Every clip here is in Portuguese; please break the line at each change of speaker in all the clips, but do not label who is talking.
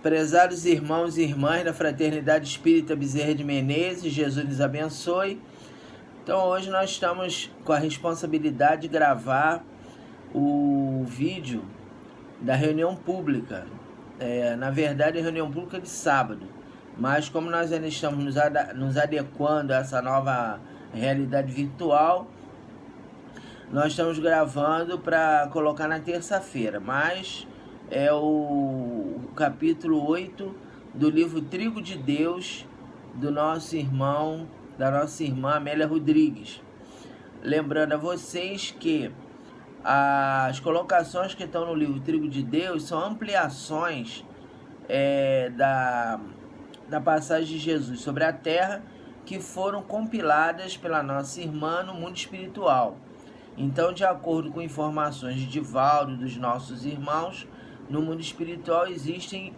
Prezados irmãos e irmãs da Fraternidade Espírita Bezerra de Menezes, Jesus nos abençoe. Então hoje nós estamos com a responsabilidade de gravar o vídeo da reunião pública. Na verdade, a reunião pública de sábado. Mas como nós ainda estamos nos adequando a essa nova realidade virtual, nós estamos gravando para colocar na terça-feira. Mas é o capítulo 8 do livro Trigo de Deus, da nossa irmã Amélia Rodrigues. Lembrando a vocês que as colocações que estão no livro Trigo de Deus são ampliações da passagem de Jesus sobre a terra, que foram compiladas pela nossa irmã no mundo espiritual. Então, de acordo com informações de Divaldo e dos nossos irmãos, no mundo espiritual existem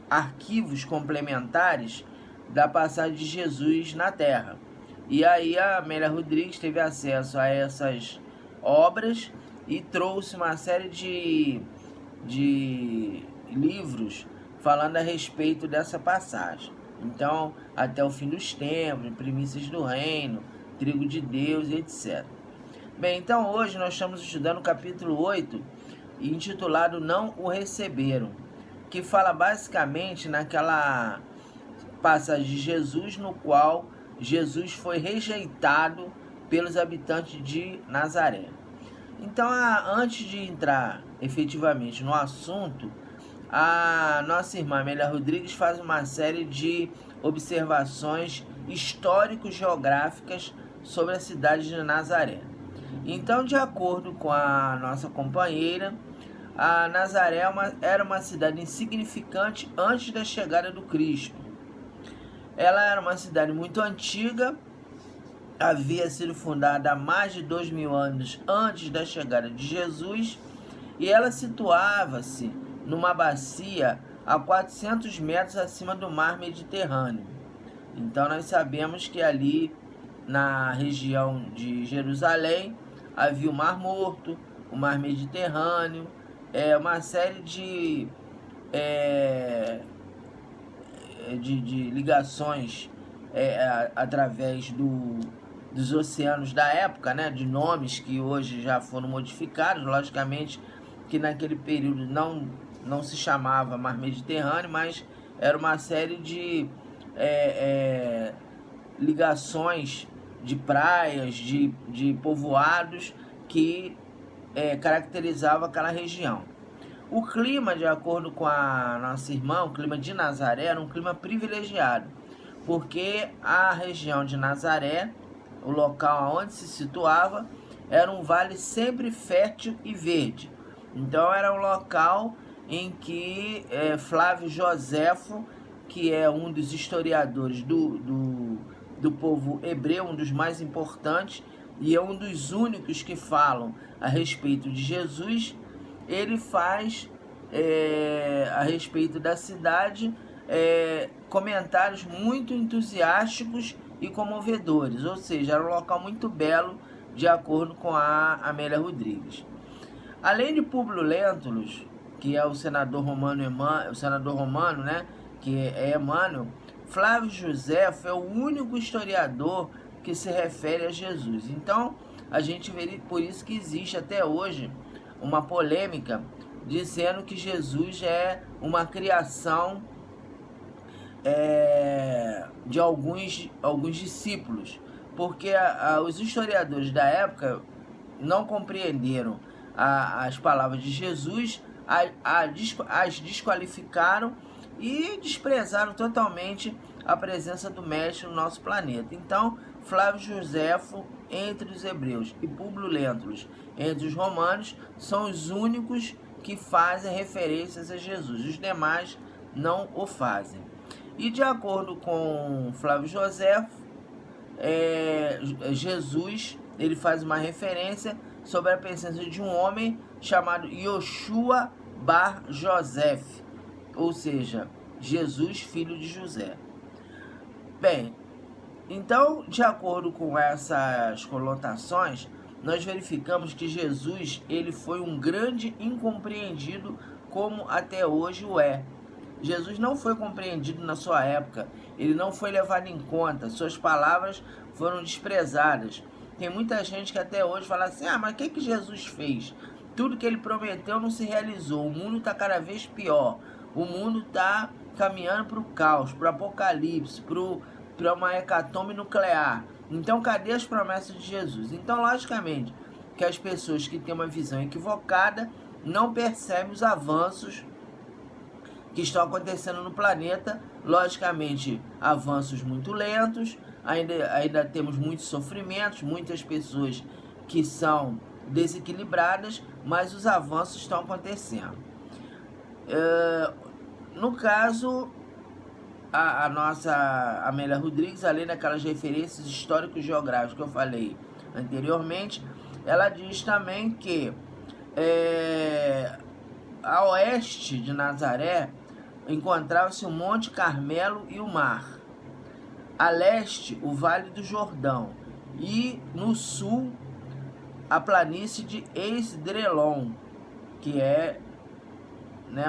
arquivos complementares da passagem de Jesus na Terra. E aí a Amélia Rodrigues teve acesso a essas obras e trouxe uma série de livros falando a respeito dessa passagem. Então, até o fim dos tempos, primícias do reino, trigo de Deus, etc. Bem, então hoje nós estamos estudando o capítulo 8, intitulado Não o Receberam, que fala basicamente naquela passagem de Jesus, no qual Jesus foi rejeitado pelos habitantes de Nazaré. Então, antes de entrar efetivamente no assunto, a nossa irmã Amélia Rodrigues faz uma série de observações histórico-geográficas sobre a cidade de Nazaré. Então, de acordo com a nossa companheira, a Nazaré era uma cidade insignificante antes da chegada do Cristo. Ela era uma cidade muito antiga, havia sido fundada há mais de 2000 anos antes da chegada de Jesus, e ela situava-se numa bacia a 400 metros acima do mar Mediterrâneo. Então nós sabemos que ali na região de Jerusalém havia o Mar Morto, o Mar Mediterrâneo, uma série de ligações através dos oceanos da época, né, de nomes que hoje já foram modificados. Logicamente que naquele período não se chamava Mar Mediterrâneo, mas era uma série de ligações de praias, de povoados que caracterizavam aquela região. O clima, de acordo com a nossa irmã, o clima de Nazaré era um clima privilegiado, porque a região de Nazaré, o local onde se situava, era um vale sempre fértil e verde. Então era um local em que Flávio Joséfo, que é um dos historiadores do povo hebreu, um dos mais importantes, e é um dos únicos que falam a respeito de Jesus, ele faz a respeito da cidade comentários muito entusiásticos e comovedores, ou seja, era um local muito belo, de acordo com a Amélia Rodrigues. Além de Públio Lentulus, que é o senador romano, né, que é Emmanuel, Flávio Joséfo é o único historiador que se refere a Jesus. Então, a gente vê por isso que existe até hoje uma polêmica dizendo que Jesus é uma criação de alguns discípulos, porque os historiadores da época não compreenderam as palavras de Jesus, as desqualificaram e desprezaram totalmente a presença do Mestre no nosso planeta. Então, Flávio Joséfo entre os hebreus e Públio Lentulus entre os romanos são os únicos que fazem referências a Jesus. Os demais não o fazem. E de acordo com Flávio Joséfo, Jesus ele faz uma referência sobre a presença de um homem chamado Yoshua Bar Joseph, ou seja, Jesus, filho de José. Bem, então, de acordo com essas conotações, nós verificamos que Jesus, ele foi um grande incompreendido, como até hoje o é. Jesus não foi compreendido na sua época, ele não foi levado em conta, suas palavras foram desprezadas. Tem muita gente que até hoje fala assim, mas o que Jesus fez? Tudo que ele prometeu não se realizou, o mundo está cada vez pior, o mundo está caminhando para o caos, para o apocalipse, para uma hecatombe nuclear. Então cadê as promessas de Jesus? Então logicamente que as pessoas que têm uma visão equivocada não percebem os avanços que estão acontecendo no planeta, logicamente avanços muito lentos, ainda temos muitos sofrimentos, muitas pessoas que são desequilibradas, mas os avanços estão acontecendo. No caso, a nossa Amélia Rodrigues, além daquelas referências histórico-geográficas que eu falei anteriormente, ela diz também que a oeste de Nazaré encontrava-se o Monte Carmelo e o mar. A leste, o Vale do Jordão. E no sul, a planície de Esdrelon, que é, né,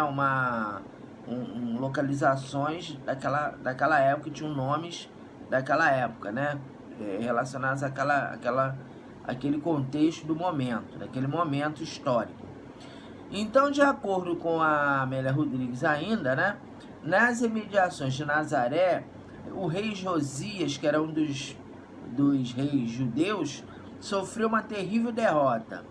localizações daquela época, tinham nomes daquela época, né, relacionados àquele contexto do momento, daquele momento histórico. Então, de acordo com a Amélia Rodrigues ainda, né, nas imediações de Nazaré, o rei Josias, que era um dos reis judeus, sofreu uma terrível derrota.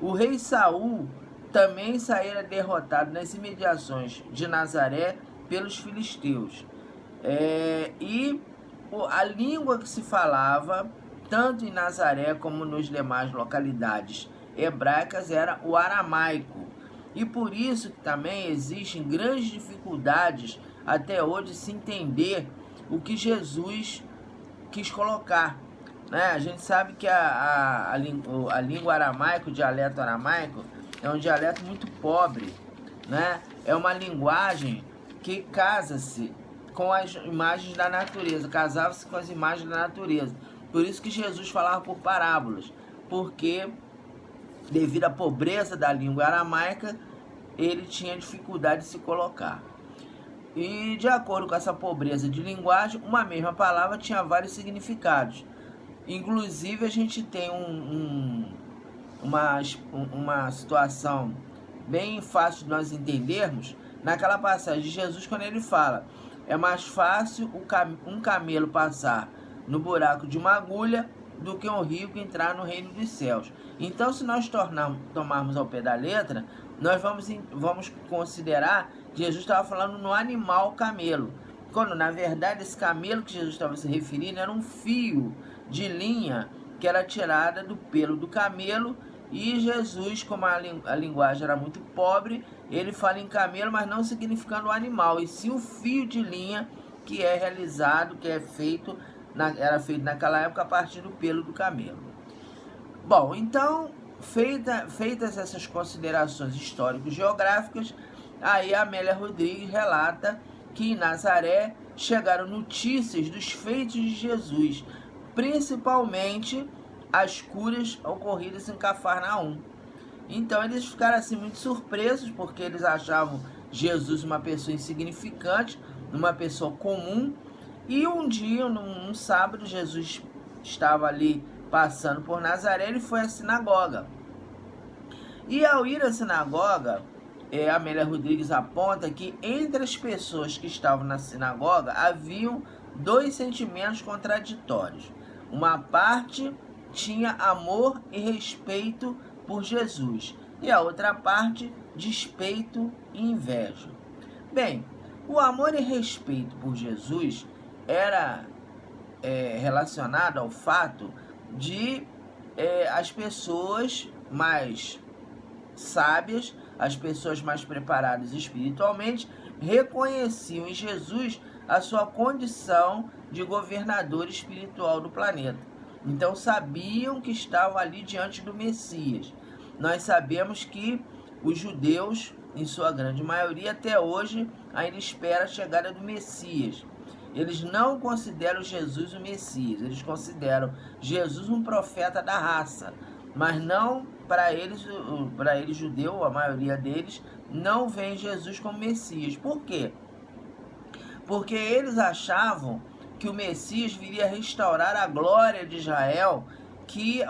O rei Saul também saíra derrotado nas imediações de Nazaré pelos filisteus. E a língua que se falava, tanto em Nazaré como nas demais localidades hebraicas, era o aramaico. E por isso que também existem grandes dificuldades até hoje de se entender o que Jesus quis colocar. Né? A gente sabe que a língua aramaica, o dialeto aramaico, é um dialeto muito pobre. Né? É uma linguagem que casa-se com as imagens da natureza, casava-se com as imagens da natureza. Por isso que Jesus falava por parábolas, porque devido à pobreza da língua aramaica, ele tinha dificuldade de se colocar. E de acordo com essa pobreza de linguagem, uma mesma palavra tinha vários significados. Inclusive, a gente tem uma situação bem fácil de nós entendermos naquela passagem de Jesus, quando ele fala: é mais fácil um camelo passar no buraco de uma agulha do que um rico entrar no reino dos céus. Então, se nós tomarmos ao pé da letra, nós vamos considerar que Jesus estava falando no animal camelo, quando na verdade esse camelo que Jesus estava se referindo era um fio de linha que era tirada do pelo do camelo. E Jesus, como a linguagem era muito pobre, ele fala em camelo, mas não significando o animal, e sim o fio de linha que é realizado, que é feito, era feito naquela época a partir do pelo do camelo. Bom, então, feitas essas considerações histórico-geográficas, aí a Amélia Rodrigues relata que em Nazaré chegaram notícias dos feitos de Jesus, principalmente as curas ocorridas em Cafarnaum. Então eles ficaram assim muito surpresos, porque eles achavam Jesus uma pessoa insignificante, uma pessoa comum. E um dia, num sábado, Jesus estava ali passando por Nazaré, ele foi à sinagoga. E ao ir à sinagoga, a Amélia Rodrigues aponta que entre as pessoas que estavam na sinagoga haviam dois sentimentos contraditórios. Uma parte tinha amor e respeito por Jesus, e a outra parte, despeito e inveja. Bem, o amor e respeito por Jesus era relacionado ao fato de as pessoas mais sábias, as pessoas mais preparadas espiritualmente, reconheciam em Jesus a sua condição de governador espiritual do planeta. Então sabiam que estavam ali diante do Messias. Nós sabemos que os judeus, em sua grande maioria, até hoje, ainda esperam a chegada do Messias. Eles não consideram Jesus o Messias, eles consideram Jesus um profeta da raça. mas não para eles judeu, a maioria deles não vê Jesus como Messias. Por quê? Porque eles achavam que o Messias viria restaurar a glória de Israel, que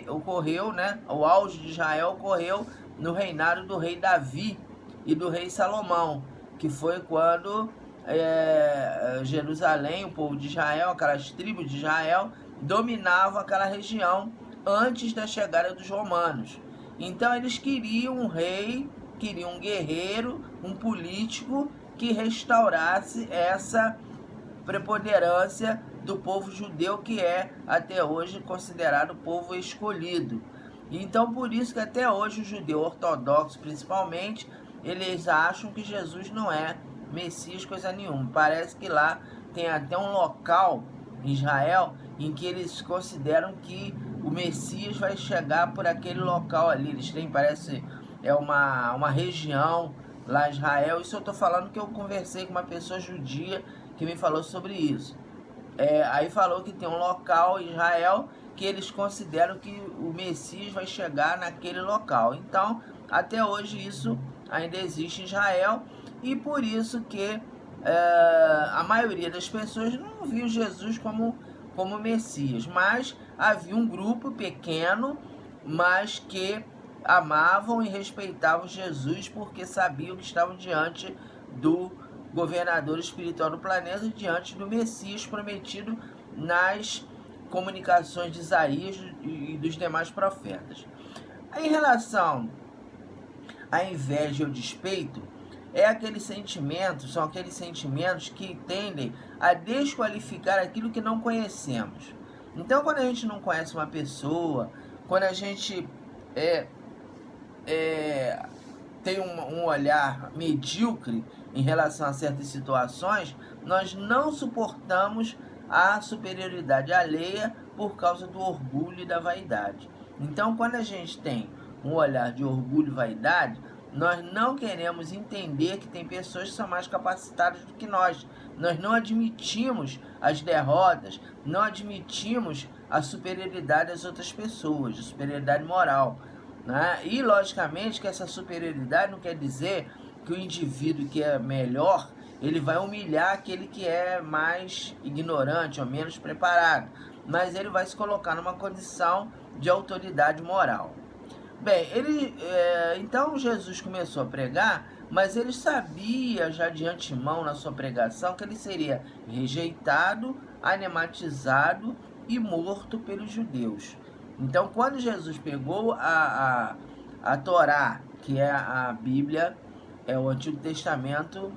ocorreu, né? O auge de Israel ocorreu no reinado do rei Davi e do rei Salomão, que foi quando Jerusalém, o povo de Israel, aquelas tribos de Israel, dominavam aquela região antes da chegada dos romanos. Então eles queriam um rei, queriam um guerreiro, um político que restaurasse essa preponderância do povo judeu, que é até hoje considerado o povo escolhido. Então por isso que até hoje o judeu ortodoxo, principalmente, eles acham que Jesus não é Messias coisa nenhuma. Parece que lá tem até um local em Israel em que eles consideram que o Messias vai chegar por aquele local ali. Eles têm, parece, uma região lá em Israel. Isso eu estou falando que eu conversei com uma pessoa judia que me falou sobre isso. Aí falou que tem um local em Israel que eles consideram que o Messias vai chegar naquele local. Então, até hoje isso ainda existe em Israel, e por isso que a maioria das pessoas não viu Jesus como Messias, mas havia um grupo pequeno, mas que amavam e respeitavam Jesus porque sabiam que estavam diante do governador espiritual do planeta, diante do Messias prometido nas comunicações de Isaías e dos demais profetas. Em relação à inveja e ao despeito, são aqueles sentimentos que tendem a desqualificar aquilo que não conhecemos. Então, quando a gente não conhece uma pessoa, quando a gente tem um olhar medíocre em relação a certas situações, nós não suportamos a superioridade alheia por causa do orgulho e da vaidade. Então, quando a gente tem um olhar de orgulho e vaidade, nós não queremos entender que tem pessoas que são mais capacitadas do que nós. Nós não admitimos as derrotas, não admitimos a superioridade das outras pessoas, a superioridade moral, né? E, logicamente, que essa superioridade não quer dizer que o indivíduo que é melhor, ele vai humilhar aquele que é mais ignorante ou menos preparado, mas ele vai se colocar numa condição de autoridade moral. Bem, então Jesus começou a pregar, mas ele sabia já de antemão na sua pregação que ele seria rejeitado, anatematizado e morto pelos judeus. Então, quando Jesus pegou a Torá, que é a Bíblia, é o Antigo Testamento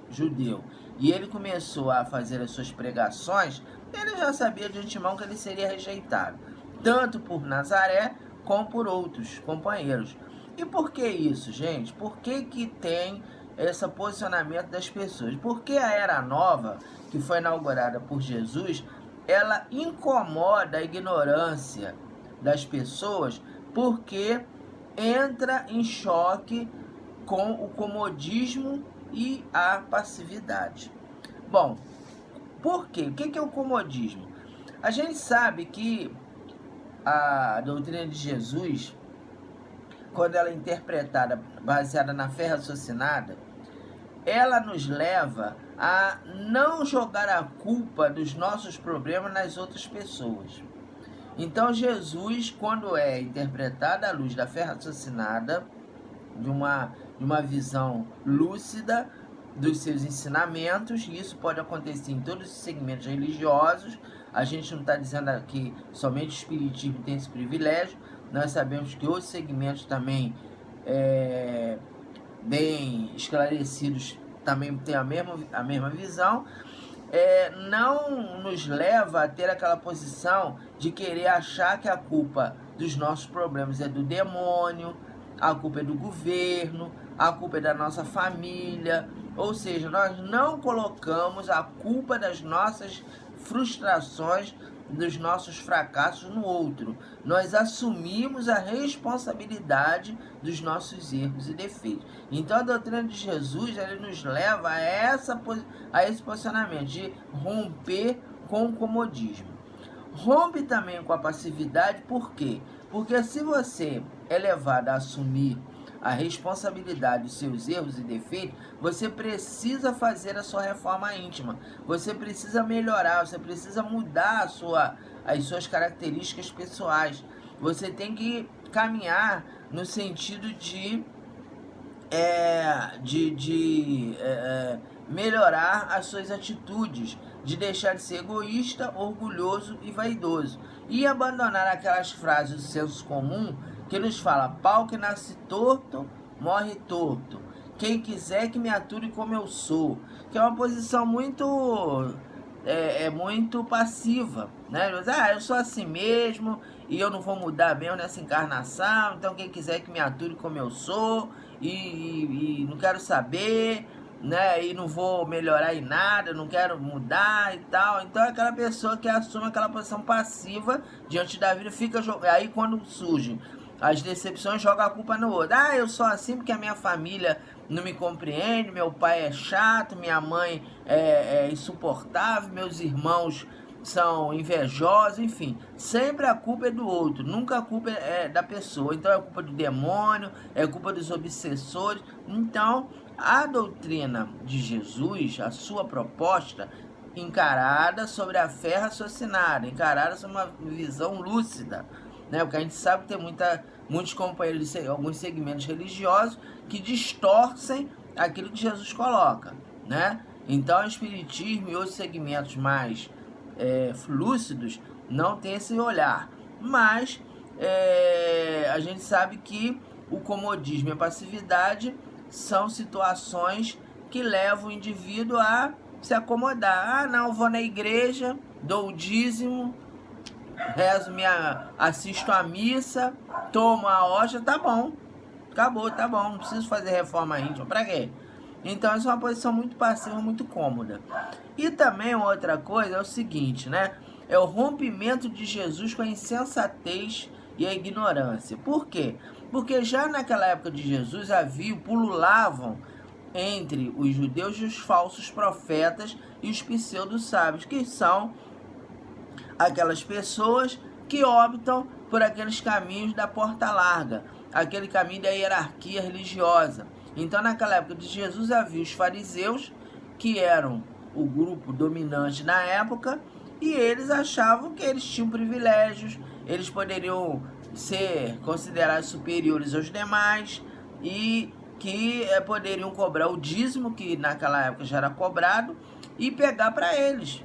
judeu, e ele começou a fazer as suas pregações, ele já sabia de antemão que ele seria rejeitado, tanto por Nazaré como por outros companheiros. E por que isso, gente? Por que tem esse posicionamento das pessoas? Porque a Era Nova, que foi inaugurada por Jesus, ela incomoda a ignorância das pessoas, porque entra em choque com o comodismo e a passividade. Bom, por quê? O que é o comodismo? A gente sabe que a doutrina de Jesus, quando ela é interpretada baseada na fé raciocinada, ela nos leva a não jogar a culpa dos nossos problemas nas outras pessoas. Então Jesus, quando é interpretado à luz da fé raciocinada, de uma visão lúcida dos seus ensinamentos, e isso pode acontecer em todos os segmentos religiosos. A gente não está dizendo que somente o espiritismo tem esse privilégio, nós sabemos que outros segmentos também bem esclarecidos também têm a mesma visão. Não nos leva a ter aquela posição de querer achar que a culpa dos nossos problemas é do demônio, a culpa é do governo, a culpa é da nossa família. Ou seja, nós não colocamos a culpa das nossas frustrações, dos nossos fracassos no outro. Nós assumimos a responsabilidade dos nossos erros e defeitos. Então a doutrina de Jesus, ela nos leva a esse posicionamento de romper com o comodismo. Rompe também com a passividade, por quê? Porque se você é levado a assumir a responsabilidade dos seus erros e defeitos, você precisa fazer a sua reforma íntima. Você precisa melhorar, você precisa mudar as suas características pessoais. Você tem que caminhar no sentido de melhorar as suas atitudes, de deixar de ser egoísta, orgulhoso e vaidoso, e abandonar aquelas frases do senso comum que nos fala: pau que nasce torto, morre torto. Quem quiser que me ature como eu sou. Que é uma posição muito passiva, né? Eu sou assim mesmo e eu não vou mudar mesmo nessa encarnação, então quem quiser que me ature como eu sou e não quero saber, né? E não vou melhorar em nada, não quero mudar e tal. Então é aquela pessoa que assume aquela posição passiva diante da vida, fica aí quando surge as decepções, joga a culpa no outro. Eu sou assim porque a minha família não me compreende, meu pai é chato, minha mãe é insuportável, meus irmãos são invejosos, enfim. Sempre a culpa é do outro, nunca a culpa é da pessoa. Então é culpa do demônio, é culpa dos obsessores. Então, a doutrina de Jesus, a sua proposta, encarada sobre a fé raciocinada, encarada sobre uma visão lúcida, né? Porque a gente sabe que tem muitos companheiros de alguns segmentos religiosos que distorcem aquilo que Jesus coloca, né? Então, o espiritismo e outros segmentos mais lúcidos não tem esse olhar, mas a gente sabe que o comodismo e a passividade são situações que levam o indivíduo a se acomodar. Não, vou na igreja, dou o dízimo, rezo assisto a missa, tomo a hóstia, tá bom, acabou, tá bom, não preciso fazer reforma íntima, pra quê? Então essa é uma posição muito passiva, muito cômoda. E também outra coisa é o seguinte, né? É o rompimento de Jesus com a insensatez e a ignorância. Por quê? Porque já naquela época de Jesus pululavam entre os judeus e os falsos profetas e os pseudo-sábios, que são aquelas pessoas que optam por aqueles caminhos da porta larga, aquele caminho da hierarquia religiosa. Então, naquela época de Jesus, havia os fariseus, que eram o grupo dominante na época, e eles achavam que eles tinham privilégios, eles poderiam ser considerados superiores aos demais e que poderiam cobrar o dízimo, que naquela época já era cobrado, e pegar para eles,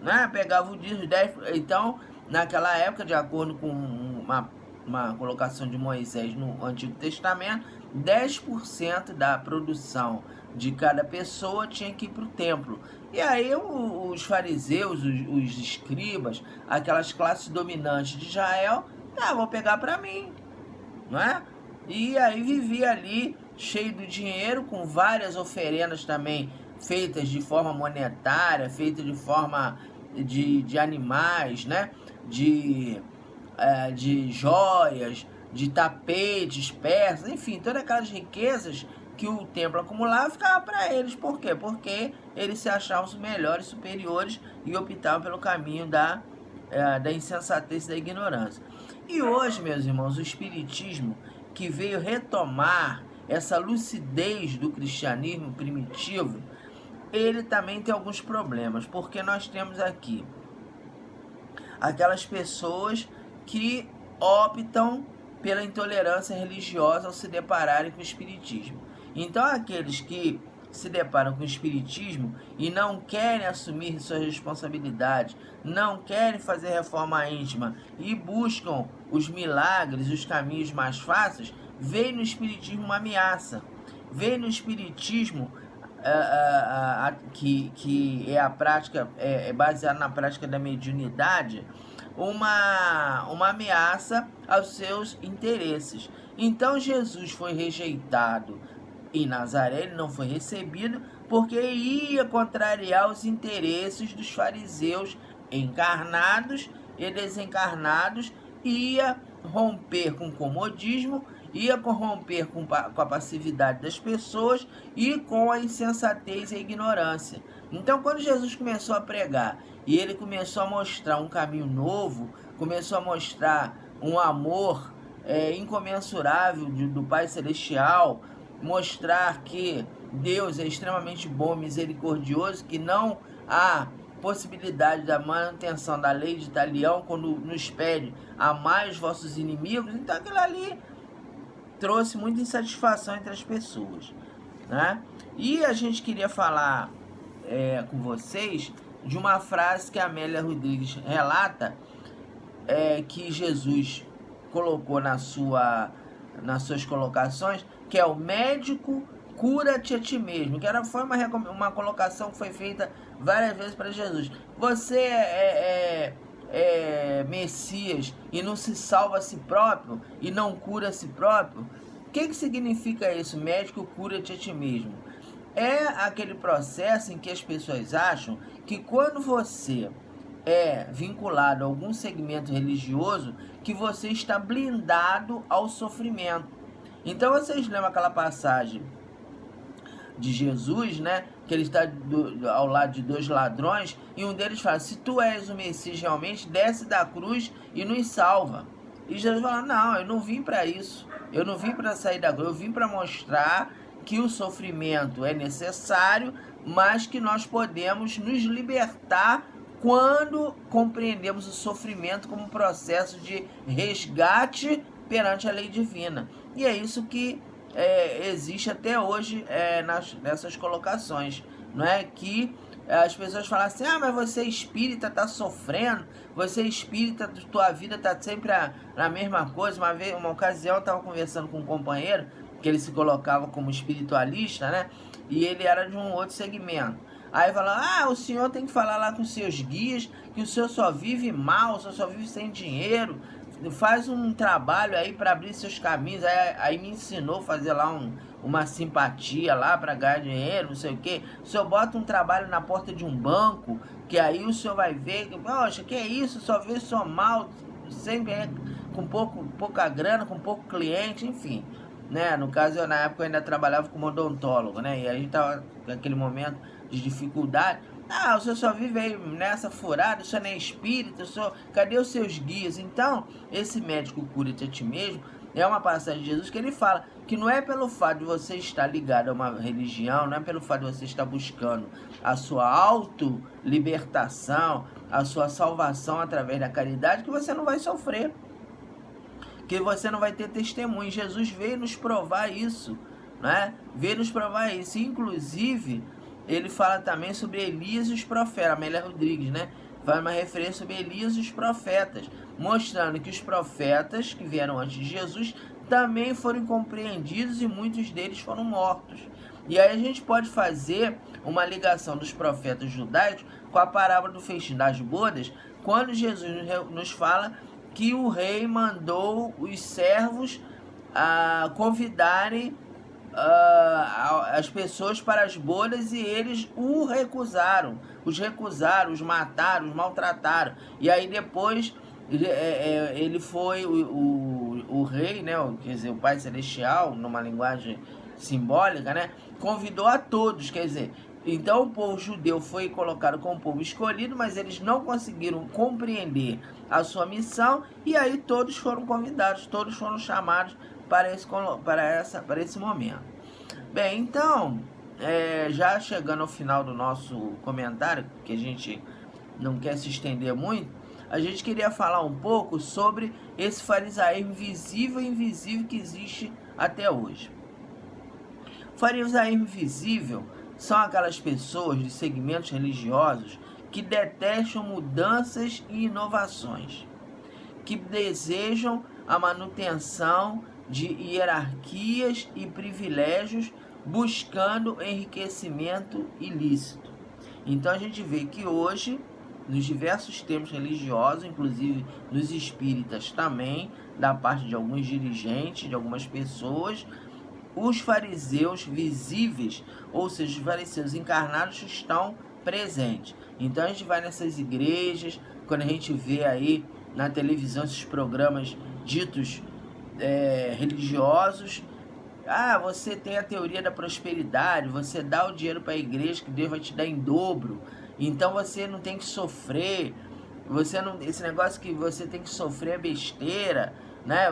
né? Pegava o dízimo, 10. Então, naquela época, de acordo com uma colocação de Moisés no Antigo Testamento, 10% da produção de cada pessoa tinha que ir para o templo. E aí os fariseus, os escribas, aquelas classes dominantes de Israel, vou pegar para mim, não é? E aí vivia ali cheio do dinheiro, com várias oferendas também feitas de forma monetária, feitas de forma de animais, né? De joias, de tapetes, peças, enfim, todas aquelas riquezas que o templo acumulava ficava para eles. Por quê? Porque eles se achavam os melhores, superiores e optavam pelo caminho da insensatez e da ignorância. E hoje, meus irmãos, o espiritismo, que veio retomar essa lucidez do cristianismo primitivo, ele também tem alguns problemas, porque nós temos aqui aquelas pessoas que optam pela intolerância religiosa ao se depararem com o espiritismo. Então, aqueles que se deparam com o espiritismo e não querem assumir suas responsabilidades, não querem fazer reforma íntima e buscam os milagres, os caminhos mais fáceis, veem no espiritismo uma ameaça, veem no espiritismo que é a prática, baseada na prática da mediunidade, uma ameaça aos seus interesses. Então Jesus foi rejeitado em Nazaré, ele não foi recebido porque ia contrariar os interesses dos fariseus encarnados e desencarnados, ia romper com o comodismo, ia corromper com a passividade das pessoas e com a insensatez e a ignorância. Então, quando Jesus começou a pregar e ele começou a mostrar um caminho novo, começou a mostrar um amor incomensurável do Pai Celestial, mostrar que Deus é extremamente bom, misericordioso, que não há possibilidade da manutenção da lei de Talião quando nos pede amar os vossos inimigos. Então aquilo ali trouxe muita insatisfação entre as pessoas, né? E a gente queria falar com vocês de uma frase que a Amélia Rodrigues relata, que Jesus colocou nas suas colocações, que é o médico cura-te a ti mesmo, que foi uma colocação que foi feita várias vezes para Jesus. Você é Messias e não se salva a si próprio e não cura a si próprio? O que significa isso? Médico cura-te a ti mesmo. É aquele processo em que as pessoas acham que quando você é vinculado a algum segmento religioso, que você está blindado ao sofrimento. Então vocês lembram aquela passagem de Jesus, né? Que ele está ao lado de 2 ladrões e um deles fala: se tu és o Messias realmente, desce da cruz e nos salva. E Jesus fala: não, eu não vim para isso. Eu não vim para sair da cruz. Eu vim para mostrar que o sofrimento é necessário, mas que nós podemos nos libertar quando compreendemos o sofrimento como um processo de resgate perante a lei divina. E é isso que existe até hoje nessas colocações, não é? Que as pessoas falam assim: ah, mas você espírita, tá sofrendo, você espírita, tua vida tá sempre na mesma coisa. Uma ocasião eu estava conversando com um companheiro que ele se colocava como espiritualista, né? E ele era de um outro segmento. Aí falou: ah, o senhor tem que falar lá com os seus guias, que o senhor só vive mal, o senhor só vive sem dinheiro, faz um trabalho aí para abrir seus caminhos. Aí me ensinou a fazer lá uma simpatia lá para ganhar dinheiro, não sei o que. O senhor bota um trabalho na porta de um banco, que aí o senhor vai ver, poxa, que é isso, só vê só mal, sempre com pouca grana, com pouco cliente, enfim. Né? No caso, na época eu ainda trabalhava como odontólogo, né? E a gente tava naquele momento de dificuldade. Ah, o senhor só vive aí nessa furada, o senhor não é espírita, cadê os seus guias? Então, esse médico cura-te a ti mesmo é uma passagem de Jesus que ele fala que não é pelo fato de você estar ligado a uma religião, não é pelo fato de você estar buscando a sua auto-libertação, a sua salvação através da caridade, que você não vai sofrer, que você não vai ter testemunho. Jesus veio nos provar isso, né? Veio nos provar isso. Inclusive, ele fala também sobre Elias e os profetas. Amélia Rodrigues, né? Faz uma referência sobre Elias e os profetas, mostrando que os profetas que vieram antes de Jesus também foram incompreendidos e muitos deles foram mortos. E aí a gente pode fazer uma ligação dos profetas judaicos com a parábola do festim das bodas, quando Jesus nos fala que o rei mandou os servos convidarem as pessoas para as bodas, e eles os recusaram, os mataram, os maltrataram. E aí depois ele foi o rei, né, quer dizer, o Pai Celestial, numa linguagem simbólica, né, convidou a todos, quer dizer, então o povo judeu foi colocado como povo escolhido, mas eles não conseguiram compreender a sua missão, e aí todos foram convidados, todos foram chamados para esse momento. Bem, então, já chegando ao final do nosso comentário, que a gente não quer se estender muito, a gente queria falar um pouco sobre esse farisaísmo visível e invisível que existe até hoje. Farisaísmo visível são aquelas pessoas de segmentos religiosos que detestam mudanças e inovações, que desejam a manutenção de hierarquias e privilégios, buscando enriquecimento ilícito. Então a gente vê que hoje, nos diversos termos religiosos, inclusive nos espíritas também, da parte de alguns dirigentes, de algumas pessoas, os fariseus visíveis, ou seja, os fariseus encarnados, estão presentes. Então a gente vai nessas igrejas, quando a gente vê aí na televisão esses programas ditos religiosos, você tem a teoria da prosperidade, você dá o dinheiro para a igreja que Deus vai te dar em dobro, então você não tem que sofrer, Você não, esse negócio que você tem que sofrer é besteira, né?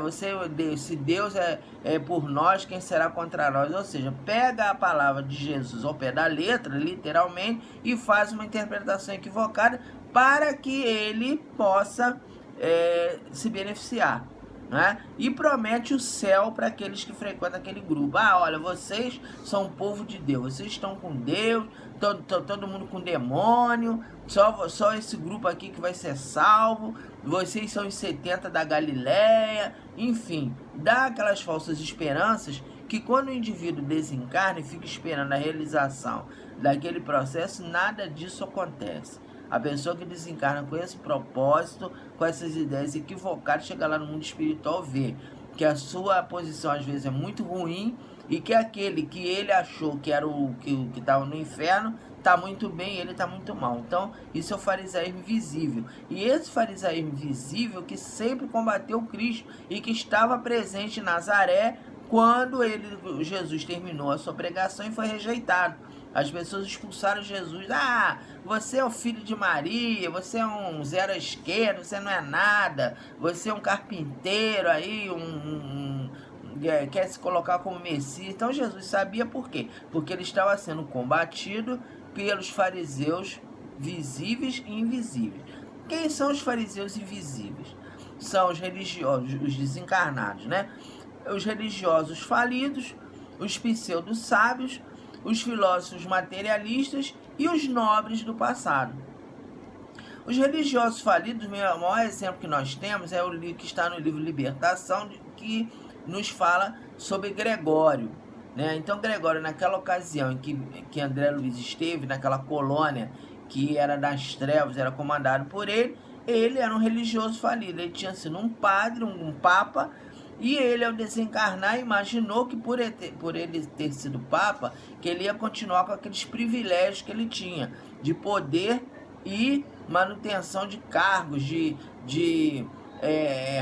Se Deus é por nós, quem será contra nós? Ou seja, pega a palavra de Jesus ao pé da letra, literalmente, e faz uma interpretação equivocada para que ele possa se beneficiar. Né? E promete o céu para aqueles que frequentam aquele grupo. Ah, olha, vocês são o povo de Deus, vocês estão com Deus, todo mundo com demônio, só esse grupo aqui que vai ser salvo, vocês são os 70 da Galileia, enfim, dá aquelas falsas esperanças que quando o indivíduo desencarna e fica esperando a realização daquele processo, nada disso acontece. A pessoa que desencarna com esse propósito, com essas ideias equivocadas, chega lá no mundo espiritual, vê que a sua posição às vezes é muito ruim e que aquele que ele achou que era o que estava no inferno está muito bem e ele está muito mal. Então, isso é o farisaísmo visível. E esse farisaísmo visível que sempre combateu Cristo e que estava presente em Nazaré quando Jesus terminou a sua pregação e foi rejeitado. As pessoas expulsaram Jesus. Ah, você é o filho de Maria, você é um zero à esquerda, você não é nada, você é um carpinteiro aí, quer se colocar como Messias. Então Jesus sabia por quê? Porque ele estava sendo combatido pelos fariseus visíveis e invisíveis. Quem são os fariseus invisíveis? São os religiosos, os desencarnados, né? Os religiosos falidos, os pseudo-sábios, os filósofos materialistas e os nobres do passado. Os religiosos falidos, o maior exemplo que nós temos é o que está no livro Libertação, que nos fala sobre Gregório. Né? Então Gregório, naquela ocasião em que André Luiz esteve, naquela colônia que era das trevas, era comandado por ele era um religioso falido. Ele tinha sido um padre, um papa, e ele, ao desencarnar, imaginou que por ele ter sido papa, que ele ia continuar com aqueles privilégios que ele tinha, de poder e manutenção de cargos, de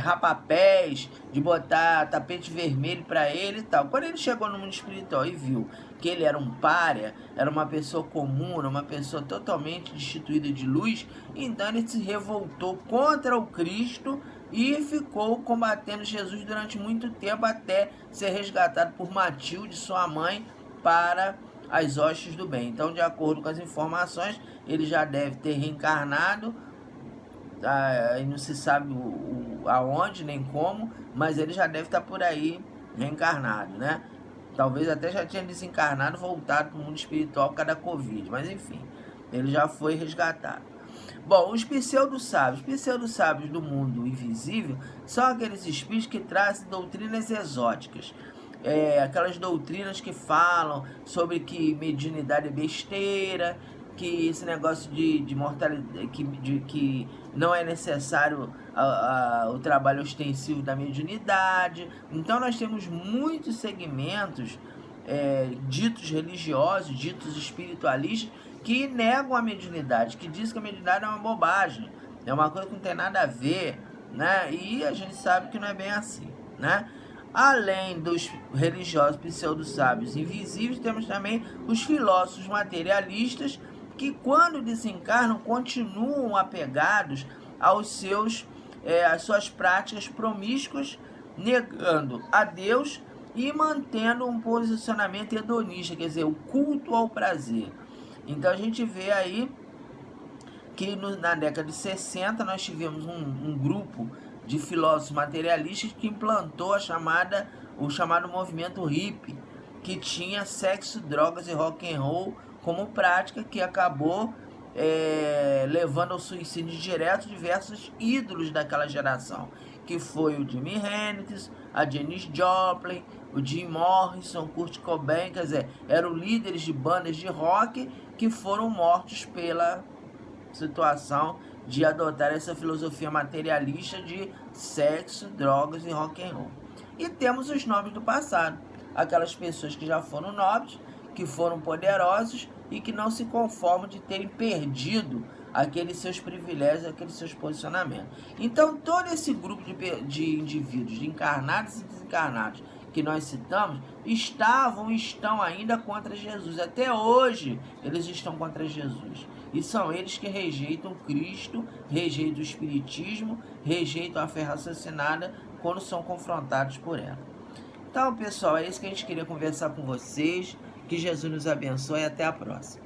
rapapés, de botar tapete vermelho para ele e tal. Quando ele chegou no mundo espiritual e viu que ele era um pária, era uma pessoa comum, uma pessoa totalmente destituída de luz, então ele se revoltou contra o Cristo e ficou combatendo Jesus durante muito tempo até ser resgatado por Matilde, sua mãe, para as hostes do bem. Então, de acordo com as informações, ele já deve ter reencarnado, e não se sabe aonde nem como, mas ele já deve estar por aí reencarnado, né? Talvez até já tinha desencarnado, voltado para o mundo espiritual por causa da Covid, mas enfim, ele já foi resgatado. Bom, os pseudo-sábios do mundo invisível são aqueles espíritos que trazem doutrinas exóticas. Aquelas doutrinas que falam sobre que mediunidade é besteira, que esse negócio de mortalidade, que não é necessário o trabalho ostensivo da mediunidade. Então nós temos muitos segmentos ditos religiosos, ditos espiritualistas, que negam a mediunidade, que dizem que a mediunidade é uma bobagem, é uma coisa que não tem nada a ver, né? E a gente sabe que não é bem assim, né? Além dos religiosos pseudo-sábios invisíveis, temos também os filósofos materialistas, que quando desencarnam continuam apegados às suas práticas promíscuas, negando a Deus e mantendo um posicionamento hedonista, quer dizer, o culto ao prazer. Então a gente vê aí que na década de 60 nós tivemos um grupo de filósofos materialistas que implantou o chamado movimento hippie, que tinha sexo, drogas e rock and roll como prática, que acabou levando ao suicídio direto diversos ídolos daquela geração, que foi o Jimi Hendrix, a Janis Joplin, o Jim Morrison, Kurt Cobain, quer dizer, eram líderes de bandas de rock que foram mortos pela situação de adotar essa filosofia materialista de sexo, drogas e rock and roll. E temos os nobres do passado, aquelas pessoas que já foram nobres, que foram poderosos e que não se conformam de terem perdido aqueles seus privilégios, aqueles seus posicionamentos. Então, todo esse grupo de indivíduos, de encarnados e desencarnados, que nós citamos, estão ainda contra Jesus. Até hoje, eles estão contra Jesus. E são eles que rejeitam Cristo, rejeitam o Espiritismo, rejeitam a fé raciocinada quando são confrontados por ela. Então, pessoal, é isso que a gente queria conversar com vocês. Que Jesus nos abençoe e até a próxima.